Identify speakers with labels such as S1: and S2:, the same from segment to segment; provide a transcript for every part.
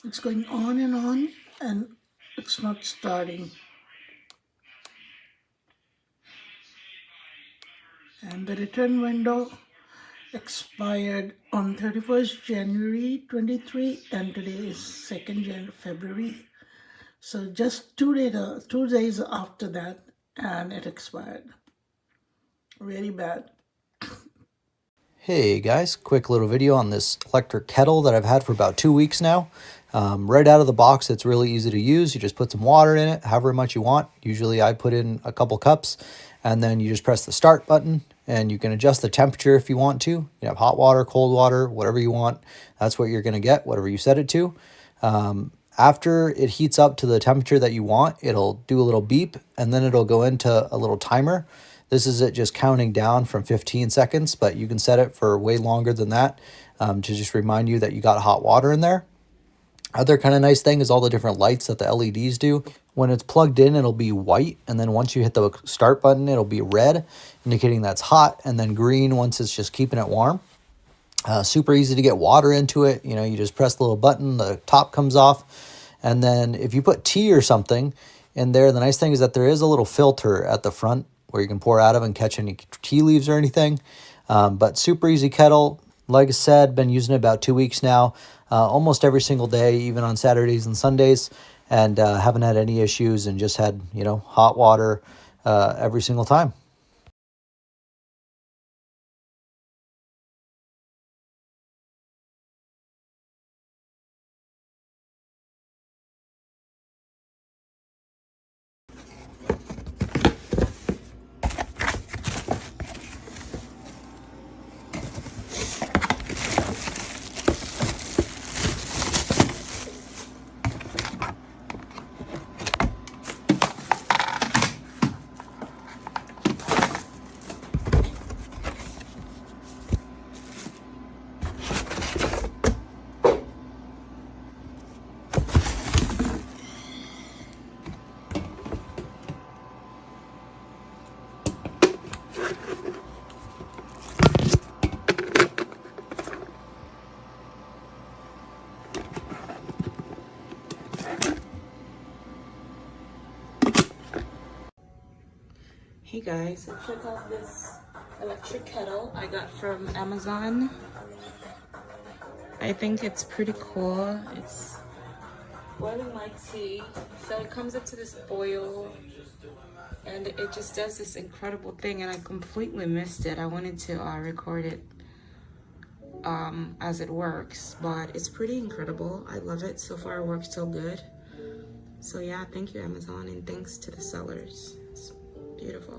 S1: It's going on and it's not starting. And the return window expired on 31st January 23 and today is 2nd February. So just 2 days after that and it expired. Very bad.
S2: Hey guys, quick little video on this electric kettle that I've had for about 2 weeks now. Right out of the box, it's really easy to use. You just put some water in it, however much you want. Usually I put in a couple cups, and then you just press the start button, and you can adjust the temperature if you want to. You can have hot water, cold water, whatever you want. That's what you're going to get, whatever you set it to. After it heats up to the temperature that you want, it'll do a little beep, and then it'll go into a little timer. This is it just counting down from 15 seconds, but you can set it for way longer than that to just remind you that you got hot water in there. Other kind of nice thing is all the different lights that the LEDs do. When it's plugged in, it'll be white, and then once you hit the start button, it'll be red, indicating that's hot, and then green once it's just keeping it warm. Super easy to get water into it. You know, you just press the little button, the top comes off, and then if you put tea or something in there, the nice thing is that there is a little filter at the front where you can pour out of and catch any tea leaves or anything. But super easy kettle. Like I said, been using it about 2 weeks now, almost every single day, even on Saturdays and Sundays, and haven't had any issues and just had, you know, hot water every single time.
S3: Hey guys, so check out this electric kettle I got from Amazon. I think it's pretty cool. It's boiling my tea. So it comes up to this boil and it just does this incredible thing, and I completely missed it. I wanted to record it as it works, but it's pretty incredible. I love it. So far it works so good. So yeah, thank you Amazon, and thanks to the sellers. It's beautiful.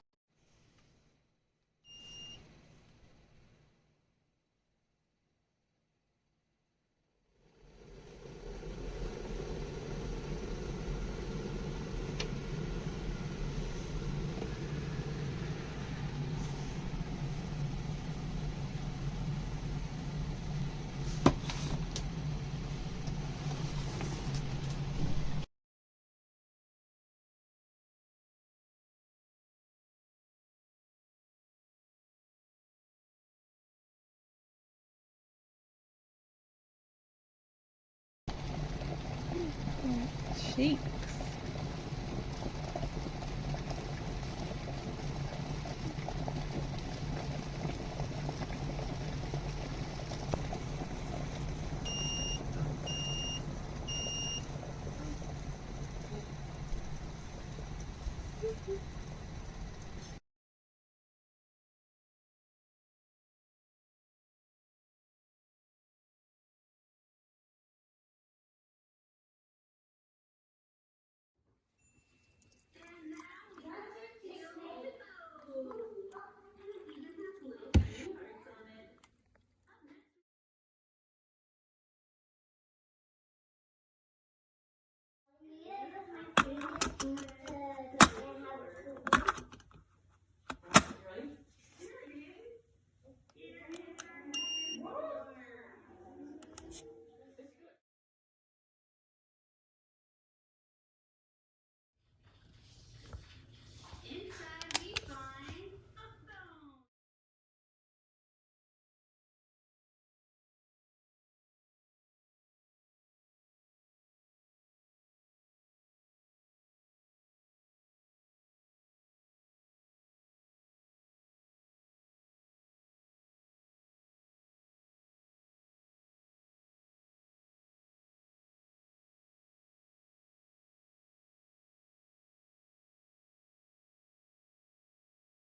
S3: Sheep.